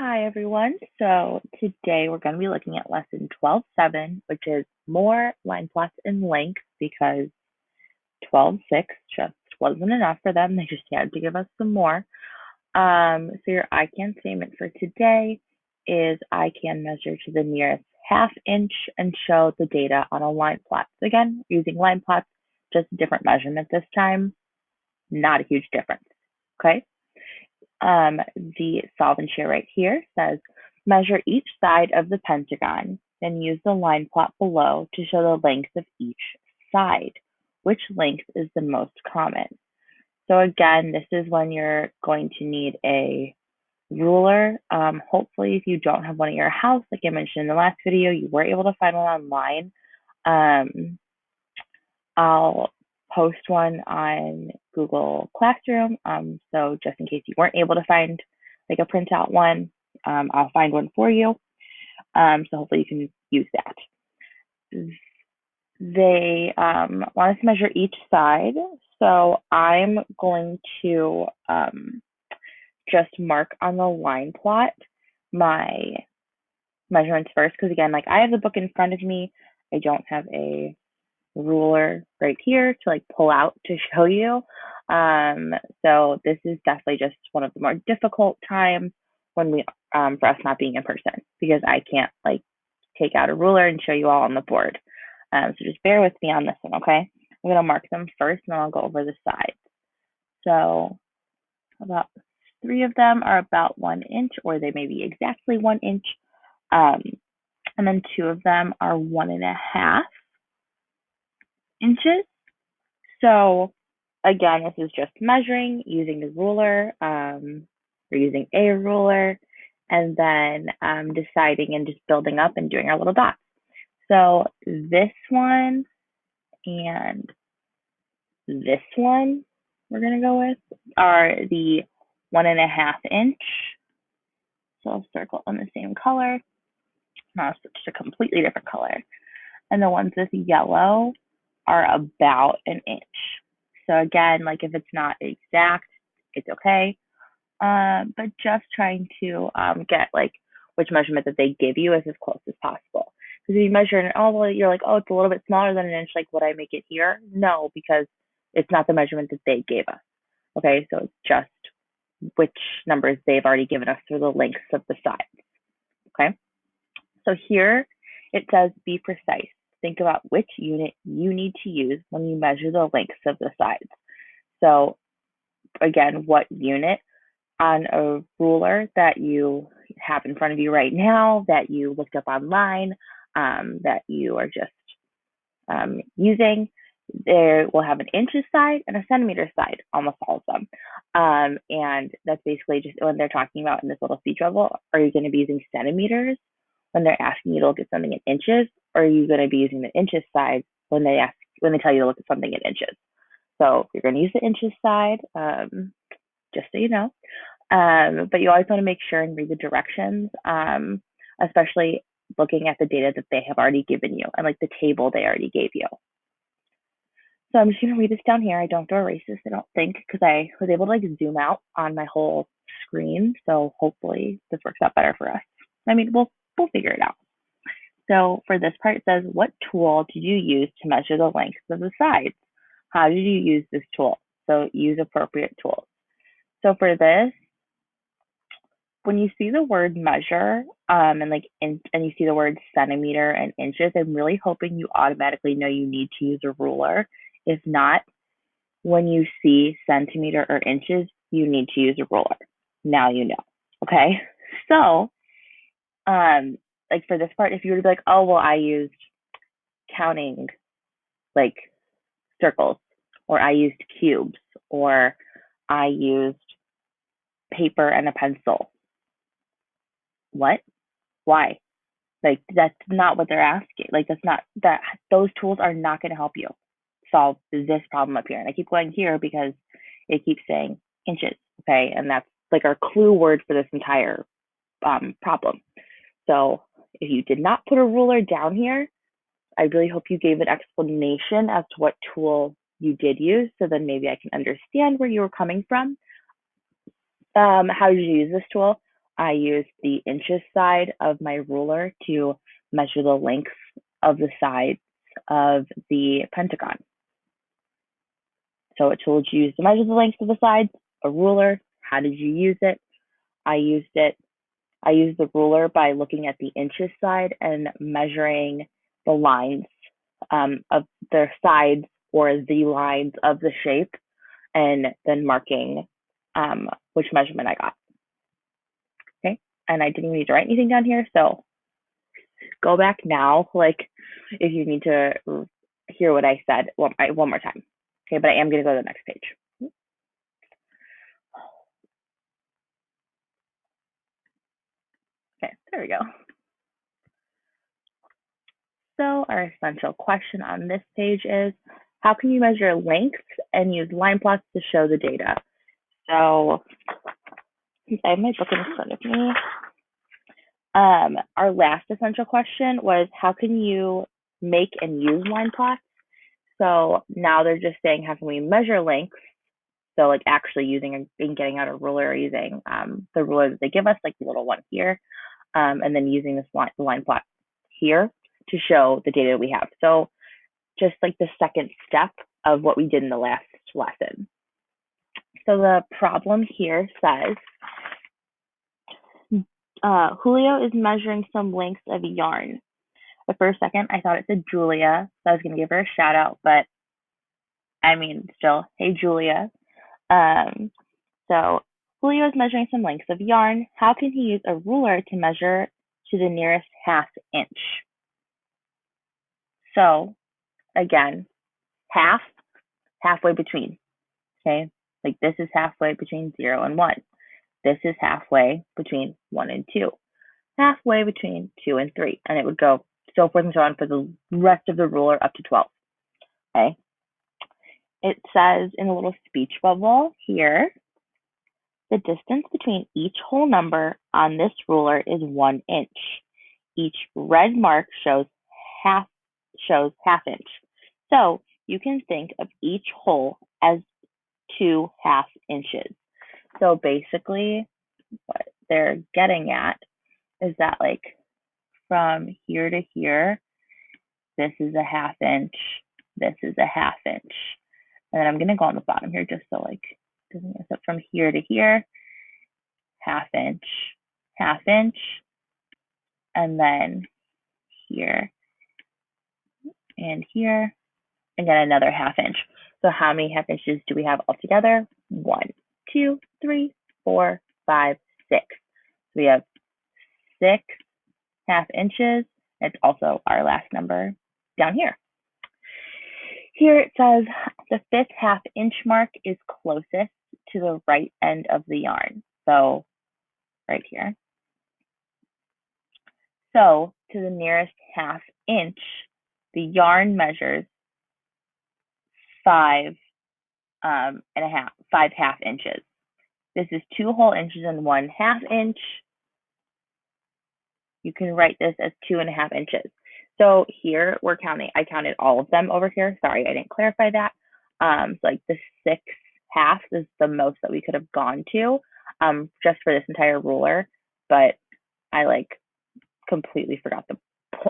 Hi, everyone. So today we're going to be looking at lesson 12.7, which is more line plots in length because 12.6 just wasn't enough for them. They just had to give us some more. So your I can statement for today is I can measure to the nearest half inch and show the data on a line plot. So again, using line plots, just a different measurement this time, not a huge difference. Okay. The solve and share right here says measure each side of the pentagon, then use the line plot below to show the length of each side. Which length is the most common? So again, this is when you're going to need a ruler. Hopefully, if you don't have one at your house, like I mentioned in the last video, you were able to find one online. I'll post one on Google Classroom. So just in case you weren't able to find like a printout one, I'll find one for you. So hopefully you can use that. They want us to measure each side. So I'm going to just mark on the line plot my measurements first, because again, like I have the book in front of me. I don't have a ruler right here to like pull out to show you. So this is definitely just one of the more difficult times when we for us not being in person, because I can't like take out a ruler and show you all on the board. So just bear with me on this one, okay? I'm gonna mark them first and then I'll go over the sides. So about 3 of them are about 1 inch, or they may be exactly 1 inch. And then 2 of them are 1.5 inches. So again, this is just measuring using the ruler, or using a ruler, and then deciding and just building up and doing our little dots. So this one and this one we're gonna go with are the 1.5 inch. So I'll circle in the same color. Now I'll switch to a completely different color. And the ones with yellow are about 1 inch. So again, like if it's not exact, it's okay. But just trying to get like which measurement that they give you is as close as possible. Because if you measure and well, you're like, oh, it's a little bit smaller than 1 inch. Like, would I make it here? No, because it's not the measurement that they gave us. Okay, so it's just which numbers they've already given us for the lengths of the sides. Okay, so here it says be precise. Think about which unit you need to use when you measure the lengths of the sides. So again, what unit on a ruler that you have in front of you right now, that you looked up online, that you are just using, there will have an inches side and a centimeter side, almost all of them. And that's basically just when they're talking about in this little speech bubble, are you going to be using centimeters when they're asking you to look at something in inches, or are you going to be using the inches side when they tell you to look at something in inches? So you're going to use the inches side, just so you know. But you always want to make sure and read the directions, especially looking at the data that they have already given you and like the table they already gave you. So I'm just going to read this down here. I don't have to erase this, I don't think, because I was able to like zoom out on my whole screen. So hopefully this works out better for us. I mean, we'll figure it out. So for this part, it says, what tool did you use to measure the lengths of the sides? How did you use this tool? So use appropriate tools. So for this, when you see the word measure and you see the word centimeter and inches, I'm really hoping you automatically know you need to use a ruler. If not, when you see centimeter or inches, you need to use a ruler. Now you know. Okay. So like for this part, if you were to be like, oh well, I used counting like circles, or I used cubes, or I used paper and a pencil. What? Why? Like that's not what they're asking. Like those tools are not going to help you solve this problem up here. And I keep going here because it keeps saying inches, okay? And that's like our clue word for this entire problem. So if you did not put a ruler down here, I really hope you gave an explanation as to what tool you did use, so then maybe I can understand where you were coming from. How did you use this tool? I used the inches side of my ruler to measure the length of the sides of the pentagon. So it told you to measure the length of the sides, a ruler. How did you use it? I used the ruler by looking at the inches side and measuring the lines of their sides or the lines of the shape, and then marking which measurement I got. Okay, and I didn't need to write anything down here, so go back now, like if you need to hear what I said one more time. Okay, but I am going to go to the next page. Okay, there we go. So our essential question on this page is, how can you measure length and use line plots to show the data? So I have my book in front of me. Our last essential question was, how can you make and use line plots? So now they're just saying, how can we measure length? So like actually using and getting out a ruler, or using the ruler that they give us, like the little one here, and then using this line plot here to show the data we have. So just like the second step of what we did in the last lesson. So the problem here says, Julio is measuring some lengths of yarn. But for a second, I thought it said Julia, so I was going to give her a shout out, but I mean, still, hey, Julia. So Julio is measuring some lengths of yarn. How can he use a ruler to measure to the nearest ½ inch? So again, half, halfway between, okay? Like this is halfway between 0 and 1. This is halfway between 1 and 2. Halfway between 2 and 3. And it would go so forth and so on for the rest of the ruler up to 12. Okay. It says in a little speech bubble here, the distance between each whole number on this ruler is 1 inch. Each red mark shows half inch. So you can think of each hole as 2½ inches. So basically what they're getting at is that like from here to here, this is a ½ inch, this is a ½ inch. And then I'm gonna go on the bottom here just so like doesn't mess up. From here to here, ½ inch, ½ inch, and then here and here, and then another ½ inch. So how many ½ inches do we have altogether? 1, 2, 3, 4, 5, 6. So we have 6 ½ inches. It's also our last number down here. Here it says the 5th ½ inch mark is closest to the right end of the yarn. So right here. So to the nearest ½ inch, the yarn measures 5 ½ inches. This is 2 whole inches and 1½ inch. You can write this as 2½ inches. So here we're counting, I counted all of them over here. Sorry, I didn't clarify that. So like the 6 halves is the most that we could have gone to just for this entire ruler. But I like completely forgot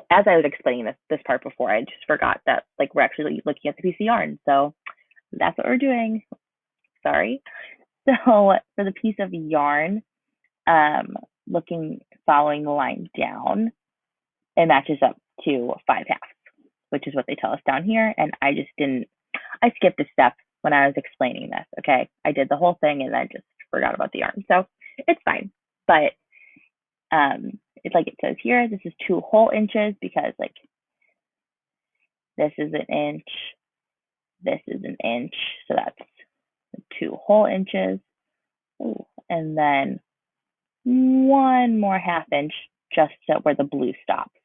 as I was explaining this part before, I just forgot that like we're actually looking at the piece of yarn. So that's what we're doing. Sorry. So for the piece of yarn, following the line down, it matches up to 5 halves, which is what they tell us down here. And I skipped a step when I was explaining this. Okay. I did the whole thing and I just forgot about the yarn. So it's fine. But it's like it says here, this is 2 whole inches because like this is an inch, this is an inch. So that's 2 whole inches. Ooh, and then 1 more ½ inch just so where the blue stops.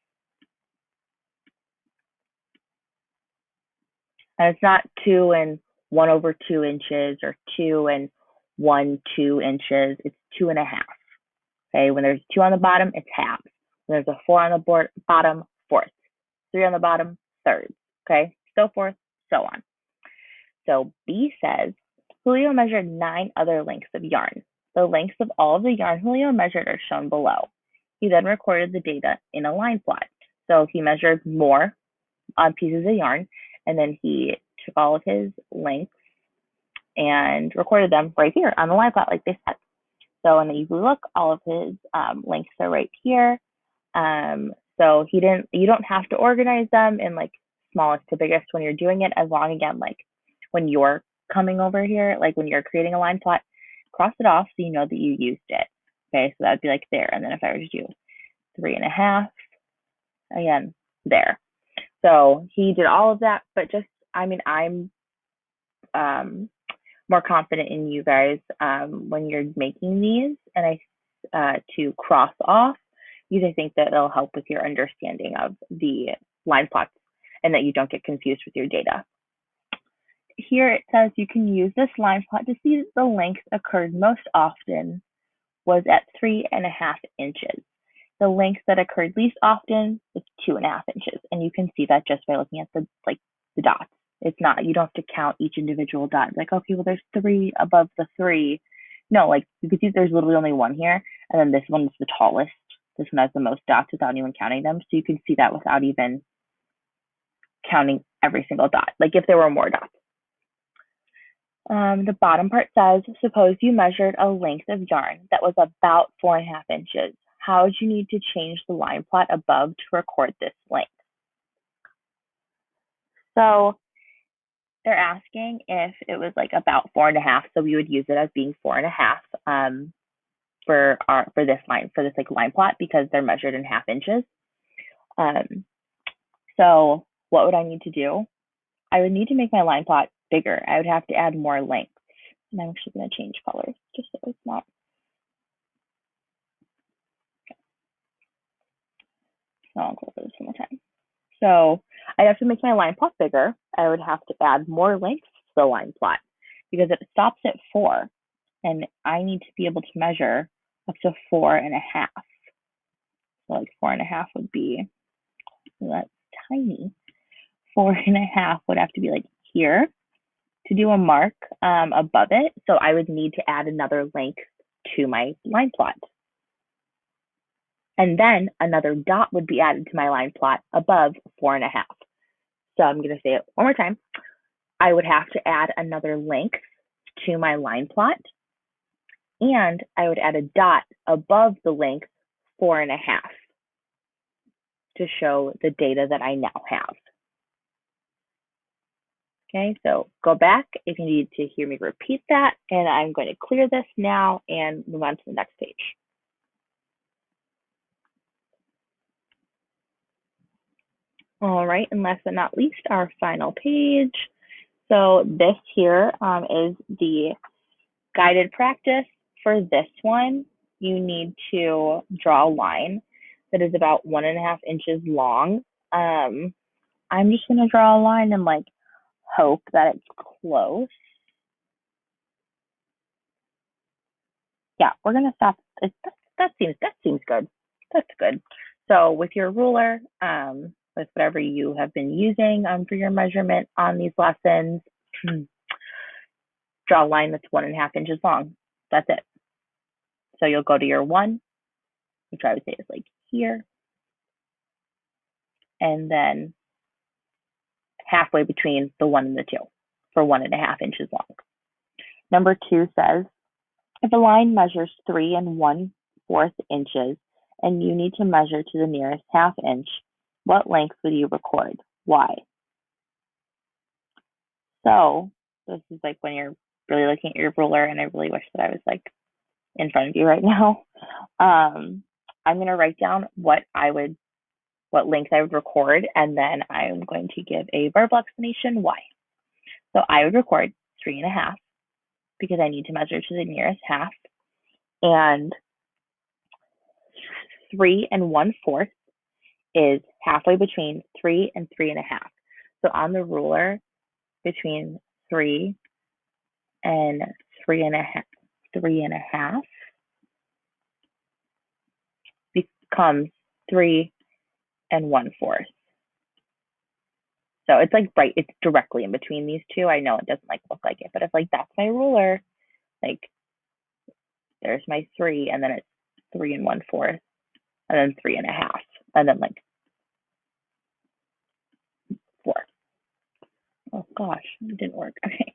And it's not 2 and 1/2 inches or 2 and 1/2 inches. It's 2½. Okay, when there's 2 on the bottom, it's halves. When there's a 4 on the bottom, fourths. 3 on the bottom, thirds. Okay, so forth, so on. So B says, Julio measured 9 other lengths of yarn. The lengths of all of the yarn Julio measured are shown below. He then recorded the data in a line plot. So he measured more pieces of yarn, and then he took all of his lengths and recorded them right here on the line plot, like they said. So when you look, all of his lengths are right here. So you don't have to organize them in like smallest to biggest when you're doing it, as long again, like when you're coming over here, like when you're creating a line plot, cross it off so you know that you used it. Okay, so that'd be like there. And then if I were to do 3.5, again, there. So he did all of that, but just, I mean, I'm more confident in you guys when you're making these, and to cross off, because I think that it'll help with your understanding of the line plots and that you don't get confused with your data. Here it says you can use this line plot to see that the length occurred most often was at 3.5 inches. The length that occurred least often was 2.5 inches, and you can see that just by looking at the dots. It's not, you don't have to count each individual dot. Like, okay, well, there's 3 above the 3. No, like you can see there's literally only 1 here, and then this one is the tallest. This one has the most dots without even counting them. So you can see that without even counting every single dot, like if there were more dots. The bottom part says, suppose you measured a length of yarn that was about 4.5 inches. How would you need to change the line plot above to record this length? So they're asking if it was like about 4.5, so we would use it as being 4.5 for this like line plot, because they're measured in half inches. So what would I need to do? I would need to make my line plot bigger. I would have to add more length. And I'm actually going to change colors just so it's not. So I'll go over this one more time. So I'd have to make my line plot bigger. I would have to add more length to the line plot because it stops at 4, and I need to be able to measure up to 4.5. So like 4.5 would be, that's tiny. 4.5 would have to be like here to do a mark above it. So I would need to add another length to my line plot. And then another dot would be added to my line plot above 4.5. So I'm going to say it one more time. I would have to add another length to my line plot, and I would add a dot above the length 4.5 to show the data that I now have. Okay, so go back if you need to hear me repeat that, and I'm going to clear this now and move on to the next page. All right, and last but not least, our final page. So this here is the guided practice. For this one, you need to draw a line that is about 1.5 inches long. I'm just going to draw a line and like hope that it's close. Yeah, we're going to stop. That seems good. That's good. So with your ruler, with whatever you have been using for your measurement on these lessons, draw a line that's 1.5 inches long. That's it. So you'll go to your 1, which I would say is like here, and then halfway between the 1 and the 2 for 1.5 inches long. Number 2 says, if a line measures 3 1/4 inches and you need to measure to the nearest half inch, what length would you record? Why? So this is like when you're really looking at your ruler, and I really wish that I was like in front of you right now. I'm going to write down what length I would record, and then I'm going to give a verbal explanation why. So I would record 3.5 because I need to measure to the nearest half, and 3 1/4 is halfway between 3 and 3.5. So on the ruler, between 3 and 3.5 becomes 3 1/4. So it's like it's directly in between these two. I know it doesn't like look like it, but if like that's my ruler, like there's my 3, and then it's 3 1/4, and then 3 1/2, and then like 4. Oh gosh, it didn't work. Okay,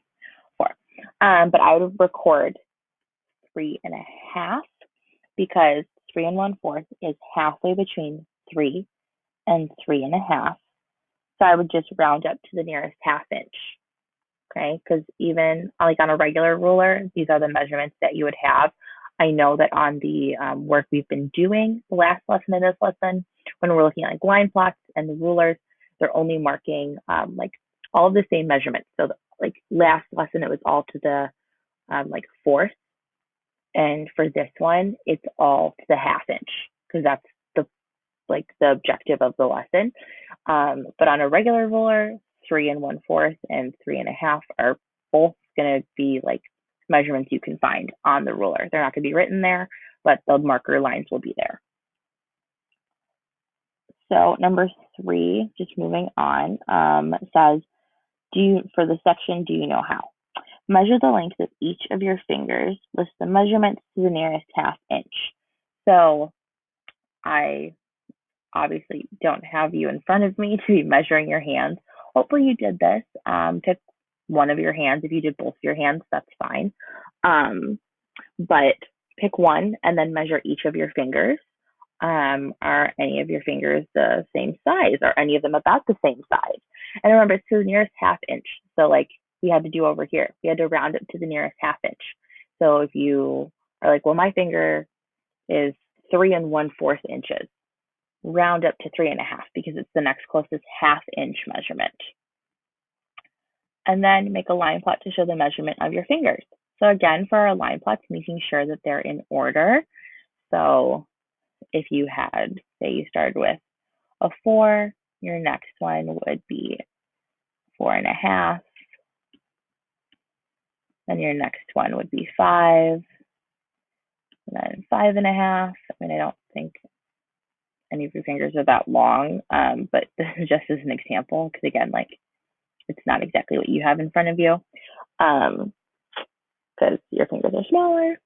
4. But I would record 3 1/2 because 3 1/4 is halfway between 3 and 3 1/2. So I would just round up to the nearest half inch. Okay, because even like on a regular ruler, these are the measurements that you would have. I know that on the work we've been doing, the last lesson and this lesson, when we're looking at like line plots and the rulers, they're only marking like all of the same measurements. So like last lesson, it was all to the like fourth, and for this one, it's all to the half inch because that's the like the objective of the lesson. But on a regular ruler, 3 1/4 and 3 1/2 are both going to be like measurements you can find on the ruler. They're not going to be written there, but the marker lines will be there. So number 3, just moving on, says, for the section, do you know how? Measure the length of each of your fingers. List the measurements to the nearest half inch. So I obviously don't have you in front of me to be measuring your hands. Hopefully you did this. Pick one of your hands. If you did both your hands, that's fine. But pick one and then measure each of your fingers. Are any of your fingers the same size? Are any of them about the same size? And remember, it's to the nearest half inch. So like we had to do over here, we had to round it to the nearest half inch. So if you are like, well, my finger is 3 1/4 inches, round up to 3 1/2 because it's the next closest half inch measurement. And then make a line plot to show the measurement of your fingers. So again, for our line plots, making sure that they're in order. So if you had, say you started with a 4, your next one would be 4 1/2. Then your next one would be 5, and then 5 1/2. I mean, I don't think any of your fingers are that long, but this is just as an example, because again, like it's not exactly what you have in front of you, because your fingers are smaller.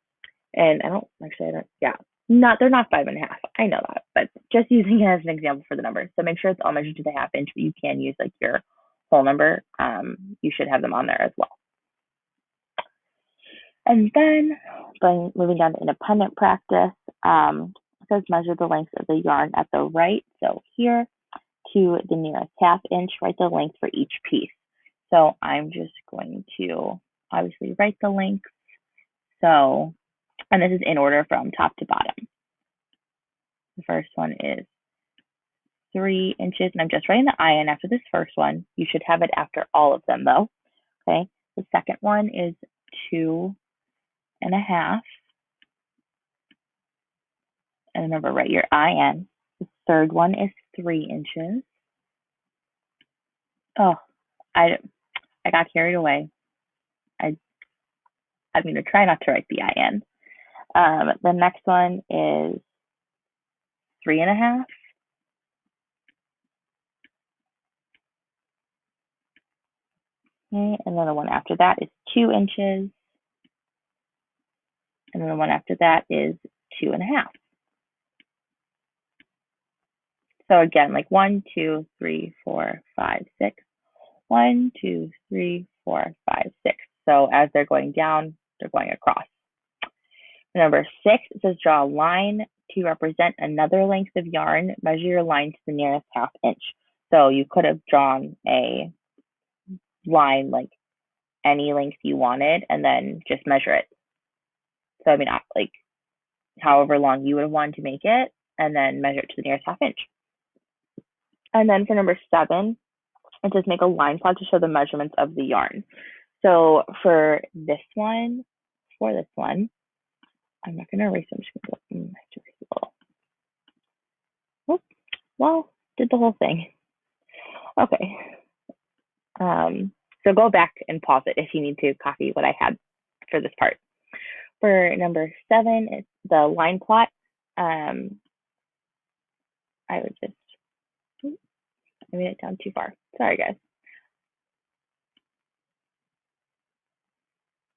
And they're not 5 1/2. I know that, but just using it as an example for the numbers. So make sure it's all measured to the half inch, but you can use like your whole number. You should have them on there as well. And then moving down to independent practice, it says measure the length of the yarn at the right. So here to the nearest half inch, write the length for each piece. So I'm just going to obviously write the length. So, and this is in order from top to bottom. The first one is 3 inches, and I'm just writing the IN after this first one. You should have it after all of them though. Okay. The second one is 2 1/2. And remember, write your IN. The third one is 3 inches. Oh, I got carried away. I'm going to try not to write the IN. The next one is 3 1/2. Okay, and then the one after that is 2 inches. And then the one after that is 2 1/2. So again, like 1, 2, 3, 4, 5, 6. 1, 2, 3, 4, 5, 6. So as they're going down, they're going across. Number 6, it says draw a line to represent another length of yarn. Measure your line to the nearest half inch. So you could have drawn a line like any length you wanted and then just measure it. So I mean, like however long you would have wanted to make it, and then measure it to the nearest half inch. And then for number 7, it says make a line plot to show the measurements of the yarn. So for this one, I'm not going to erase them. I'm just going to erase a little. Oh, well, did the whole thing. Okay. So go back and pause it if you need to copy what I had for this part. For number 7, it's the line plot. I would just, I made it down too far. Sorry, guys.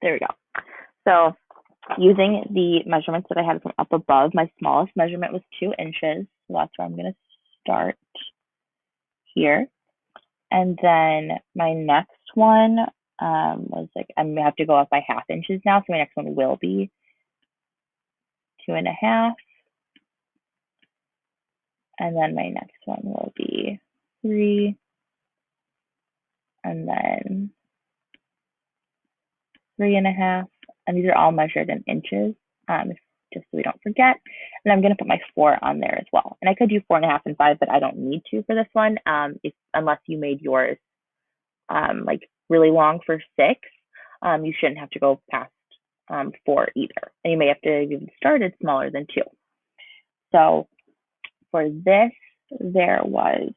There we go. So Using the measurements that I had from up above, my smallest measurement was 2 inches. So that's where I'm going to start here. And then my next one was like, I'm gonna have to go up by 1/2 inches now. So my next one will be 2.5. And then my next one will be 3. And then 3.5. And these are all measured in inches, just so we don't forget. And I'm gonna put my 4 on there as well. And I could do 4.5 and 5, but I don't need to for this one. Unless you made yours like really long for 6, you shouldn't have to go past 4 either. And you may have to even started smaller than 2. So for this, there was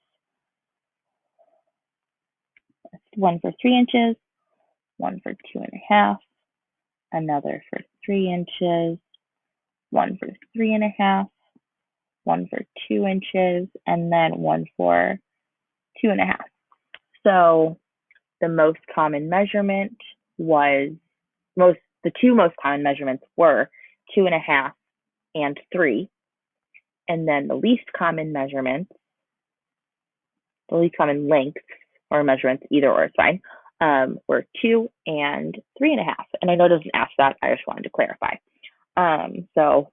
one for 3 inches, one for 2.5, another for 3 inches, one for 3.5, one for 2 inches, and then one for 2.5. So the most common measurement was the two most common measurements were 2.5 and 3. And then the least common measurements, the least common lengths or measurements, either or is fine, were 2 and 3.5. And I know it doesn't ask that, I just wanted to clarify. So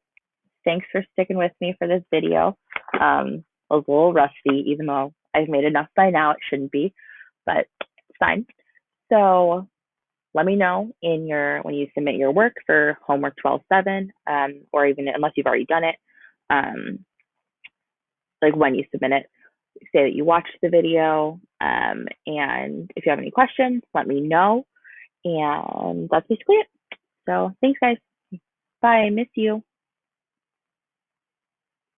thanks for sticking with me for this video. I was a little rusty, even though I've made enough by now. It shouldn't be, but it's fine. So let me know when you submit your work for homework 12/7, or even unless you've already done it, like when you submit it, say that you watched the video, and if you have any questions, let me know. And that's basically it. So thanks, guys. Bye. I miss you.